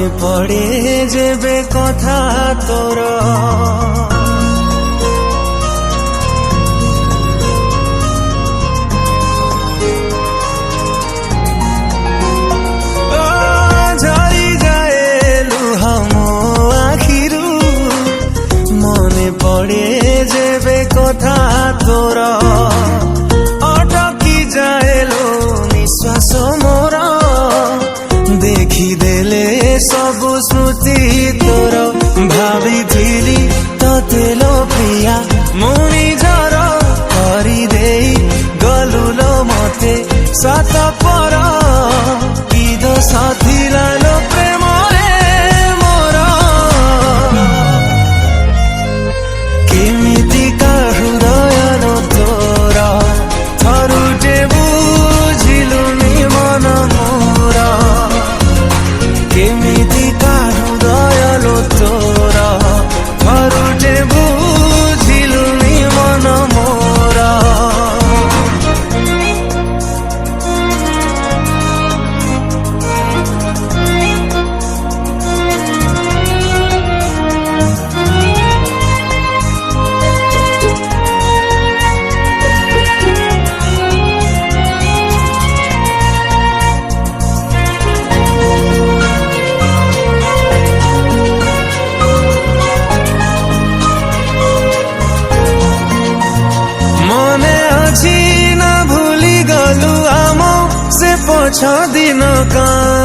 पड़े जेबे कथा तोर झरी जाए लुह मो आखिरु मने पड़े जेबे कथा तोर अटकी जाए लो निश्वास मोर देखी देले सबु स्मृति तोर भावी थिली तते लो प्रिया मु निजर करी देई गलुलो मते सात पर कि दोष थिला लो प्रेम मोर केमिति का हृदय नो तोर थरुटे बुझिलुनी मन मोर केमिति का हृदय लो तोर थरुटे बुझिलुनी मन मोर दिन का